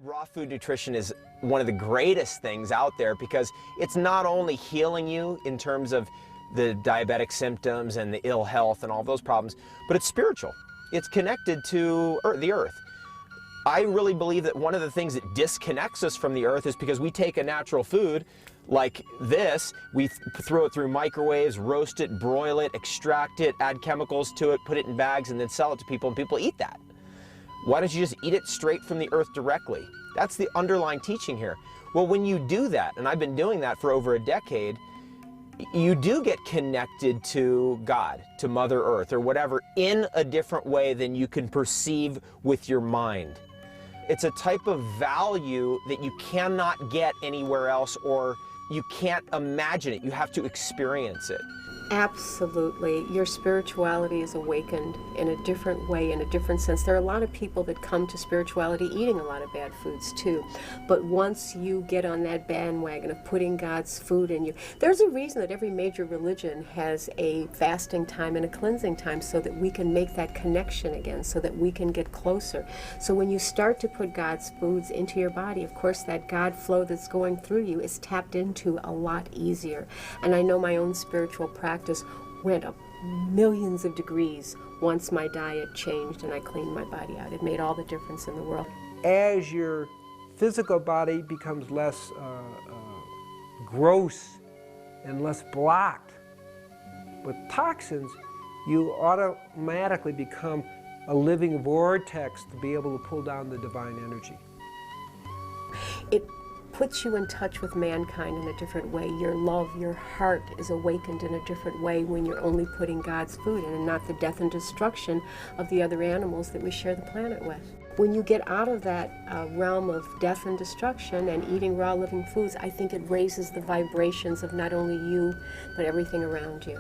Raw food nutrition is one of the greatest things out there because it's not only healing you in terms of the diabetic symptoms and the ill health and all those problems, but it's spiritual. It's connected to the earth. I really believe that one of the things that disconnects us from the earth is because we take a natural food like this, we throw it through microwaves, roast it, broil it, extract it, add chemicals to it, put it in bags, and then sell it to people, and people eat that. Why don't you just eat it straight from the earth directly? That's the underlying teaching here. Well, when you do that, and I've been doing that for over a decade, you do get connected to God, to Mother Earth, or whatever, in a different way than you can perceive with your mind. It's a type of value that you cannot get anywhere else, or you can't imagine it. You have to experience it. Absolutely. Your spirituality is awakened in a different way, in a different sense. There are a lot of people that come to spirituality eating a lot of bad foods too. But once you get on that bandwagon of putting God's food in you, there's a reason that every major religion has a fasting time and a cleansing time so that we can make that connection again, so that we can get closer. So when you start to put God's foods into your body, of course that God flow that's going through you is tapped into a lot easier. And I know my own spiritual practice went up millions of degrees once my diet changed and I cleaned my body out. It made all the difference in the world. As your physical body becomes less gross and less blocked with toxins, you automatically become a living vortex to be able to pull down the divine energy. It puts you in touch with mankind in a different way. Your love, your heart is awakened in a different way when you're only putting God's food in and not the death and destruction of the other animals that we share the planet with. When you get out of that realm of death and destruction and eating raw living foods, I think it raises the vibrations of not only you, but everything around you.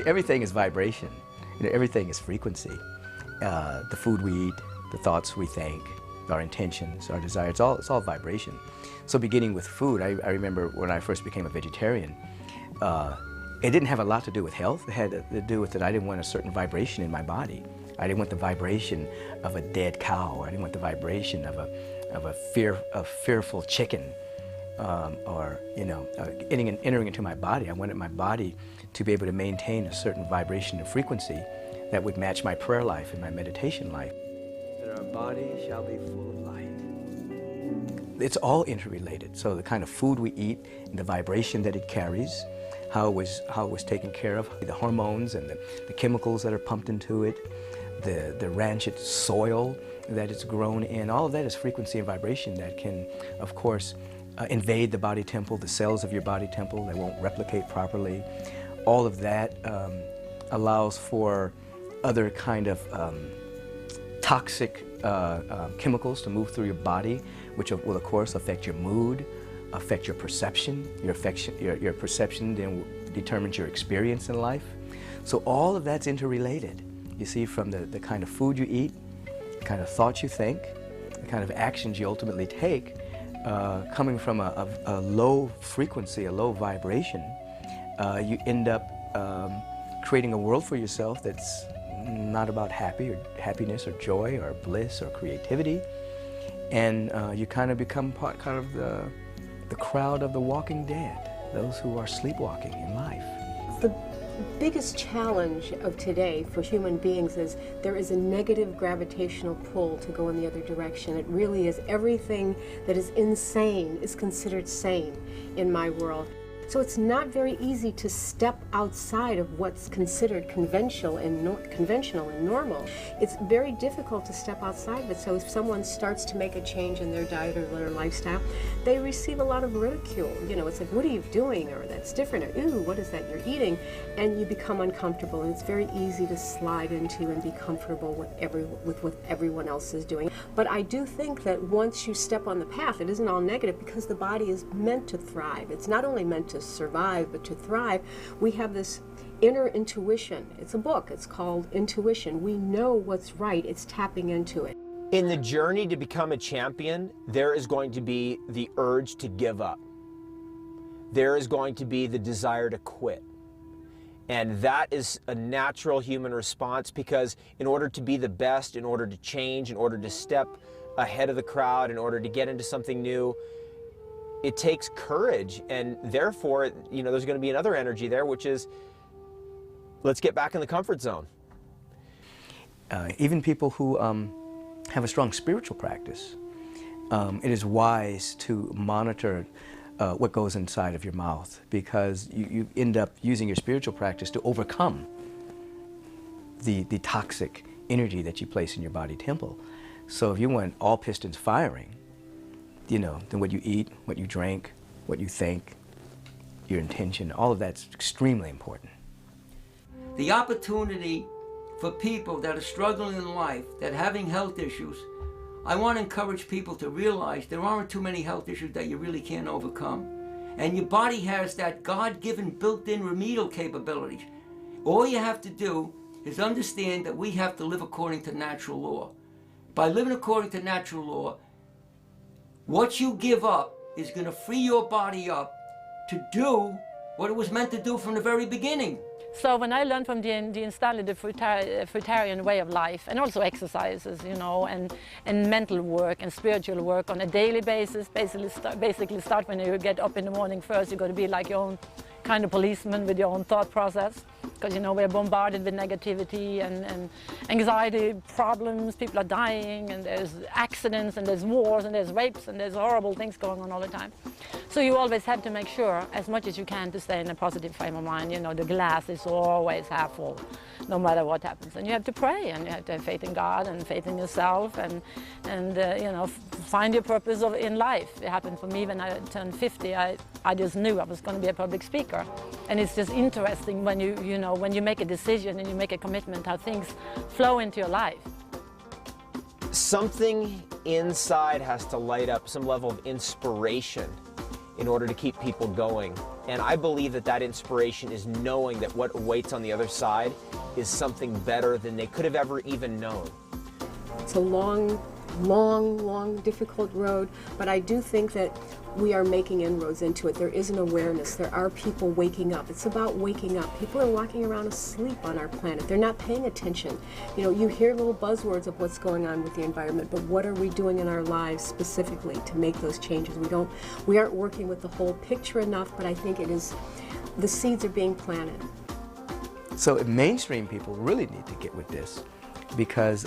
Everything is vibration. You know, everything is frequency. The food we eat, the thoughts we think, our intentions, our desires, it's all vibration. So beginning with food, I remember when I first became a vegetarian, it didn't have a lot to do with health. It had to do with that I didn't want a certain vibration in my body. I didn't want the vibration of a dead cow. I didn't want the vibration of a fearful chicken, or entering into my body. I wanted my body to be able to maintain a certain vibration and frequency that would match my prayer life and my meditation life. That our body shall be full of light. It's all interrelated. So the kind of food we eat and the vibration that it carries, how it was taken care of, the hormones and the chemicals that are pumped into it, the rancid soil that it's grown in, all of that is frequency and vibration that can, of course, invade the body temple, the cells of your body temple. They won't replicate properly. All of that allows for other kind of toxic chemicals to move through your body, which will of course affect your mood, affect your perception. Your perception then determines your experience in life. So all of that's interrelated. You see, from the kind of food you eat, the kind of thoughts you think, the kind of actions you ultimately take, coming from a low frequency, a low vibration, you end up creating a world for yourself that's not about happiness or joy or bliss or creativity, and you kind of become part of the crowd of the walking dead, those who are sleepwalking in life. The biggest challenge of today for human beings is there is a negative gravitational pull to go in the other direction. It really is. Everything that is insane is considered sane in my world. So it's not very easy to step outside of what's considered conventional and normal. It's very difficult to step outside of it. So if someone starts to make a change in their diet or their lifestyle, they receive a lot of ridicule. You know, it's like, what are you doing? Or that's different. Or, ew, what is that you're eating? And you become uncomfortable. And it's very easy to slide into and be comfortable with what everyone else is doing. But I do think that once you step on the path, it isn't all negative because the body is meant to thrive. It's not only meant to survive, but to thrive. We have this inner intuition. It's a book. It's called Intuition. We know what's right. It's tapping into it. In the journey to become a champion, there is going to be the urge to give up. There is going to be the desire to quit. And that is a natural human response because in order to be the best, in order to change, in order to step ahead of the crowd, in order to get into something new. It takes courage, and therefore, there's going to be another energy there, which is, let's get back in the comfort zone. Even people who have a strong spiritual practice, it is wise to monitor what goes inside of your mouth, because you end up using your spiritual practice to overcome the toxic energy that you place in your body temple. So if you want all pistons firing, then what you eat, what you drink, what you think, your intention, all of that's extremely important. The opportunity for people that are struggling in life, that are having health issues, I want to encourage people to realize there aren't too many health issues that you really can't overcome. And your body has that God-given built-in remedial capabilities. All you have to do is understand that we have to live according to natural law. By living according to natural law, what you give up is going to free your body up to do what it was meant to do from the very beginning. So when I learned from Dean Stanley the fruitarian way of life, and also exercises, and mental work and spiritual work on a daily basis, basically start when you get up in the morning first. You've got to be like your own kind of policeman with your own thought process, because we're bombarded with negativity and anxiety problems. People are dying, and there's accidents, and there's wars, and there's rapes, and there's horrible things going on all the time. So you always have to make sure, as much as you can, to stay in a positive frame of mind. The glass is always half full, no matter what happens. And you have to pray, and you have to have faith in God and faith in yourself, and find your purpose in life. It happened for me when I turned 50. I just knew I was going to be a public speaker. And it's just interesting when when you make a decision and you make a commitment, how things flow into your life. Something inside has to light up, some level of inspiration, in order to keep people going. And I believe that inspiration is knowing that what awaits on the other side is something better than they could have ever even known. It's a long, difficult road, but I do think that we are making inroads into it. There is an awareness. There are people waking up. It's about waking up. People are walking around asleep on our planet. They're not paying attention. You hear little buzzwords of what's going on with the environment, but what are we doing in our lives specifically to make those changes? We aren't working with the whole picture enough, but I think the seeds are being planted. So mainstream people really need to get with this, because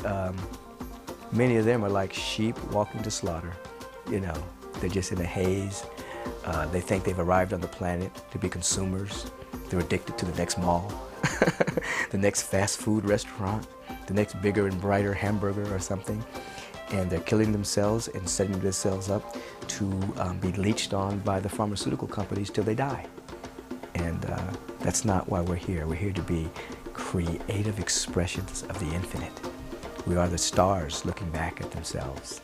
many of them are like sheep walking to slaughter. They're just in a haze. They think they've arrived on the planet to be consumers. They're addicted to the next mall, the next fast food restaurant, the next bigger and brighter hamburger or something. And they're killing themselves and setting themselves up to be leached on by the pharmaceutical companies till they die. And that's not why we're here. We're here to be creative expressions of the infinite. We are the stars looking back at themselves,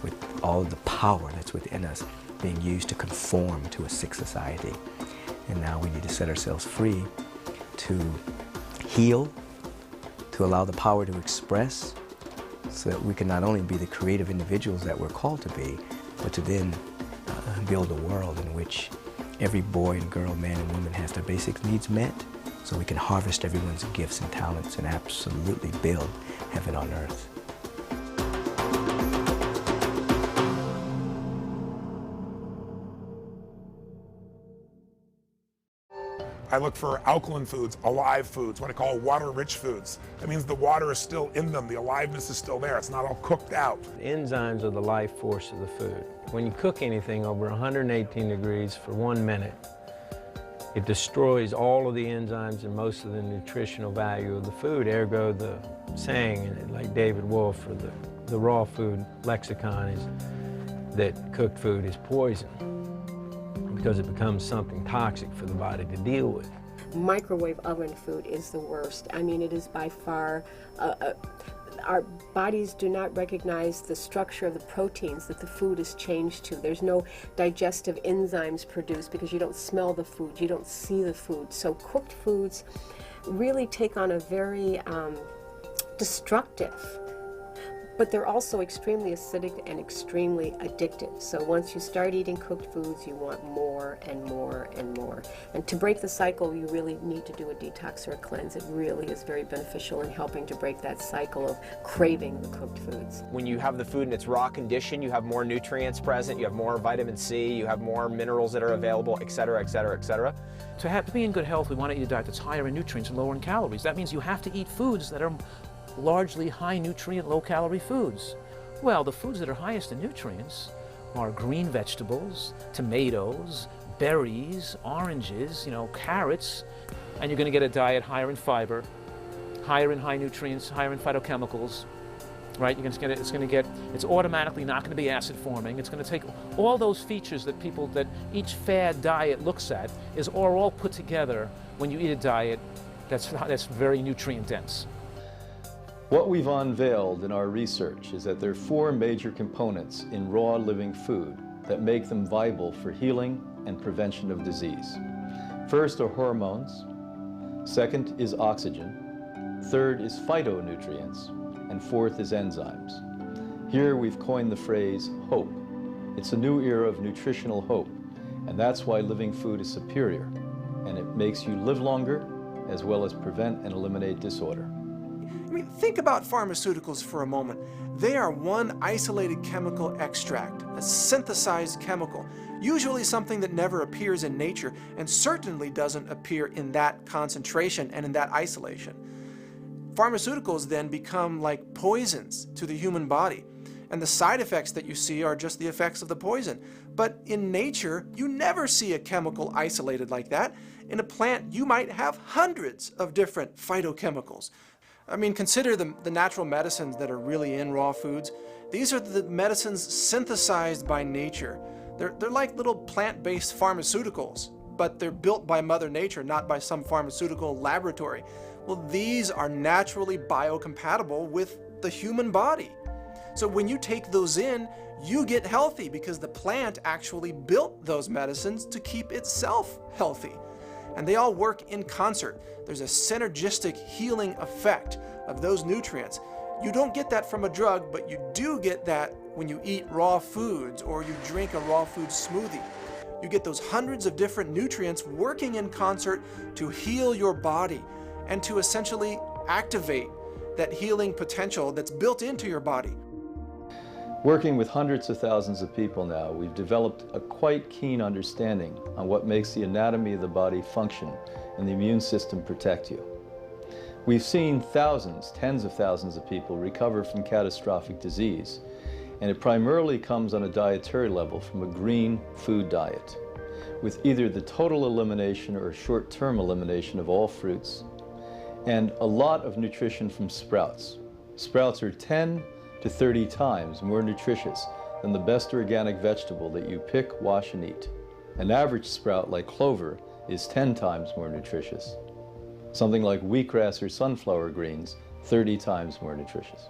with all of the power that's within us being used to conform to a sick society. And now we need to set ourselves free to heal, to allow the power to express, so that we can not only be the creative individuals that we're called to be, but to then build a world in which every boy and girl, man and woman has their basic needs met, so we can harvest everyone's gifts and talents and absolutely build heaven on earth. I look for alkaline foods, alive foods, what I call water-rich foods. That means the water is still in them, the aliveness is still there, it's not all cooked out. Enzymes are the life force of the food. When you cook anything over 118 degrees for 1 minute, it destroys all of the enzymes and most of the nutritional value of the food. Ergo, the saying, like David Wolfe, or the raw food lexicon, is that cooked food is poison, because it becomes something toxic for the body to deal with. Microwave oven food is the worst. I mean, it is by far, our bodies do not recognize the structure of the proteins that the food is changed to. There's no digestive enzymes produced because you don't smell the food, you don't see the food. So cooked foods really take on a very destructive But they're also extremely acidic and extremely addictive. So once you start eating cooked foods, you want more and more and more. And to break the cycle, you really need to do a detox or a cleanse. It really is very beneficial in helping to break that cycle of craving the cooked foods. When you have the food in its raw condition, you have more nutrients present, you have more vitamin C, you have more minerals that are available, et cetera, et cetera, et cetera. To be in good health, we want to eat a diet that's higher in nutrients and lower in calories. That means you have to eat foods that are largely high nutrient, low calorie foods. Well, the foods that are highest in nutrients are green vegetables, tomatoes, berries, oranges, carrots, and you're going to get a diet higher in fiber, higher in high nutrients, higher in phytochemicals, right? It's automatically not going to be acid forming. It's going to take all those features that each fad diet looks at are all put together when you eat a diet that's very nutrient dense. What we've unveiled in our research is that there are 4 major components in raw living food that make them viable for healing and prevention of disease. First are hormones, second is oxygen, third is phytonutrients, and fourth is enzymes. Here we've coined the phrase hope. It's a new era of nutritional hope, and that's why living food is superior, and it makes you live longer as well as prevent and eliminate disorder. I mean, think about pharmaceuticals for a moment. They are one isolated chemical extract, a synthesized chemical, usually something that never appears in nature and certainly doesn't appear in that concentration and in that isolation. Pharmaceuticals then become like poisons to the human body, and the side effects that you see are just the effects of the poison. But in nature, you never see a chemical isolated like that. In a plant, you might have hundreds of different phytochemicals. I mean, consider the natural medicines that are really in raw foods. These are the medicines synthesized by nature. They're like little plant-based pharmaceuticals, but they're built by Mother Nature, not by some pharmaceutical laboratory. Well, these are naturally biocompatible with the human body. So when you take those in, you get healthy because the plant actually built those medicines to keep itself healthy. And they all work in concert. There's a synergistic healing effect of those nutrients. You don't get that from a drug, but you do get that when you eat raw foods or you drink a raw food smoothie. You get those hundreds of different nutrients working in concert to heal your body and to essentially activate that healing potential that's built into your body. Working with hundreds of thousands of people now, we've developed a quite keen understanding on what makes the anatomy of the body function and the immune system protect you. We've seen thousands, tens of thousands of people recover from catastrophic disease, and it primarily comes on a dietary level from a green food diet, with either the total elimination or short-term elimination of all fruits, and a lot of nutrition from sprouts. Sprouts are 10 to 30 times more nutritious than the best organic vegetable that you pick, wash, and eat. An average sprout like clover is 10 times more nutritious. Something like wheatgrass or sunflower greens, 30 times more nutritious.